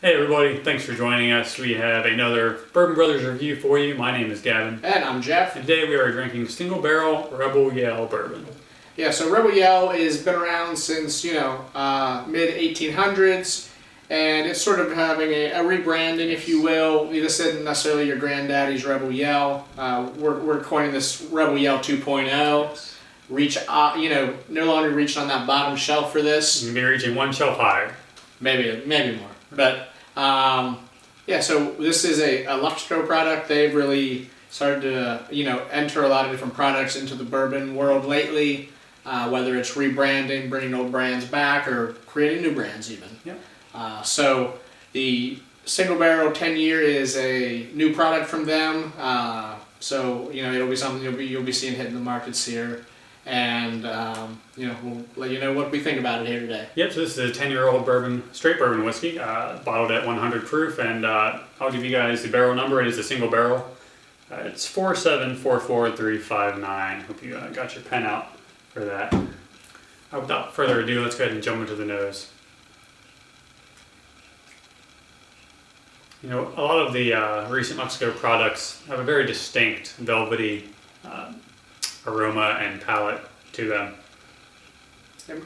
Hey everybody, thanks for joining us. We have another Bourbon Brothers review for you. My name is Gavin. And I'm Jeff. And today we are drinking Single Barrel Rebel Yell Bourbon. Yeah, so Rebel Yell has been around since, mid-1800s, and it's sort of having a rebranding, if you will. This isn't necessarily your granddaddy's Rebel Yell. We're coining this Rebel Yell 2.0. No longer reaching on that bottom shelf for this. You're going to be reaching one shelf higher. Maybe more. But, so this is a Luxco product. They've really started to, enter a lot of different products into the bourbon world lately, whether it's rebranding, bringing old brands back, or creating new brands even. Yep. So the Single Barrel 10-year is a new product from them. So it'll be something you'll be seeing hitting the markets here. And, we'll let you know what we think about it here today. Yep, so this is a 10-year-old bourbon, straight bourbon whiskey, bottled at 100 proof, and I'll give you guys the barrel number. It is a single barrel. It's 4744359. Hope you got your pen out for that. Without further ado, let's go ahead and jump into the nose. A lot of the recent Luxco products have a very distinct velvety aroma and palate to them.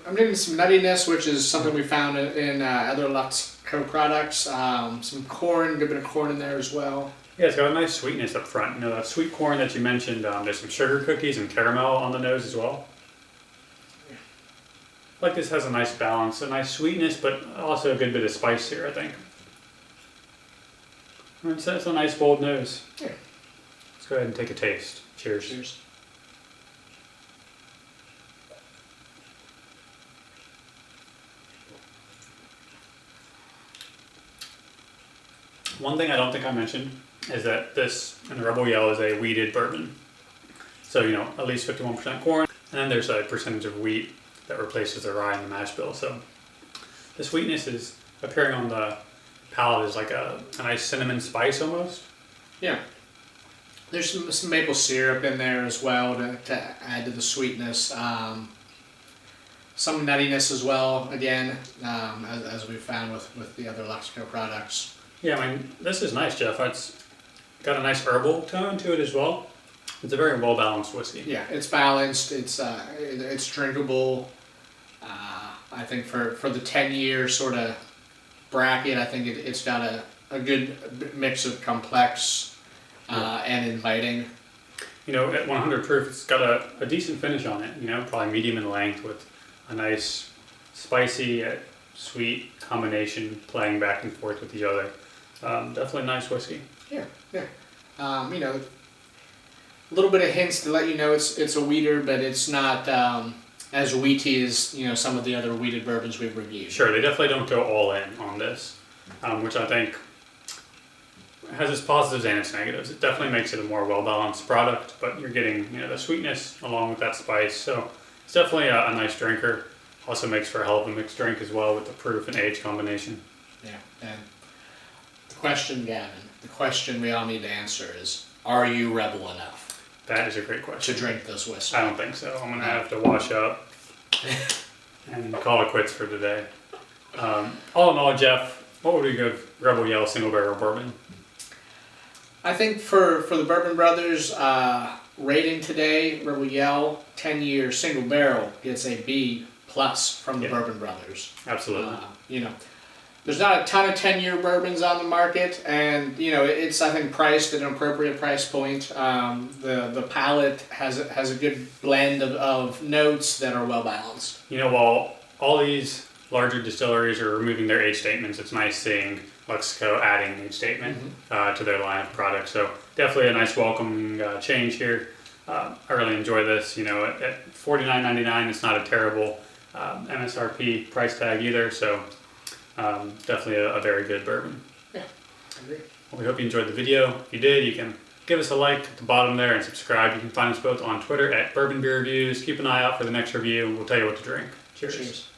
I'm getting some nuttiness, which is something we found in other Luxco products. Some corn, a good bit of corn in there as well. Yeah, it's got a nice sweetness up front. That sweet corn that you mentioned, there's some sugar cookies and caramel on the nose as well. I like this has a nice balance, a nice sweetness, but also a good bit of spice here, I think. It's a nice bold nose. Yeah. Let's go ahead and take a taste. Cheers. Cheers. One thing I don't think I mentioned is that this, in the Rebel Yell, is a wheated bourbon. So, at least 51% corn, and then there's a percentage of wheat that replaces the rye in the mash bill. So the sweetness is appearing on the palate as like a nice cinnamon spice almost. Yeah. There's some maple syrup in there as well to add to the sweetness. Some nuttiness as well, again, as we've found with the other Luxco products. Yeah, this is nice, Jeff. It's got a nice herbal tone to it as well. It's a very well-balanced whiskey. Yeah, it's balanced. It's drinkable. I think for the 10-year sort of bracket, I think it's got a good mix of complex and inviting. At 100 proof, it's got a decent finish on it. Probably medium in length with a nice spicy, sweet combination playing back and forth with each other. Definitely nice whiskey. Yeah. A little bit of hints to let you know it's a wheater, but it's not as wheaty as some of the other wheated bourbons we've reviewed. Sure, they definitely don't go all in on this, which I think has its positives and its negatives. It definitely makes it a more well-balanced product, but you're getting the sweetness along with that spice. So it's definitely a nice drinker. Also makes for a hell of a mixed drink as well with the proof and age combination. Yeah, and the question we all need to answer is, are you rebel enough? That is a great question. To drink this whiskey? I don't think so. I'm going to have to wash up and call it quits for today. All in all, Jeff, what would we give Rebel Yell Single Barrel Bourbon? I think for the Bourbon Brothers rating today, Rebel Yell 10-year single barrel gets a B+ from the Bourbon Brothers. Absolutely. There's not a ton of 10-year bourbons on the market, and it's, I think, priced at an appropriate price point. The palate has a good blend of notes that are well balanced. While all these larger distilleries are removing their age statements, it's nice seeing Luxco adding an age statement to their line of products. So definitely a nice welcoming change here. I really enjoy this. At $49.99, it's not a terrible MSRP price tag either. So definitely a very good bourbon. Yeah, I agree. Well, we hope you enjoyed the video. If you did, you can give us a like at the bottom there and subscribe. You can find us both on Twitter at Bourbon Beer Reviews. Keep an eye out for the next review. We'll tell you what to drink. Cheers.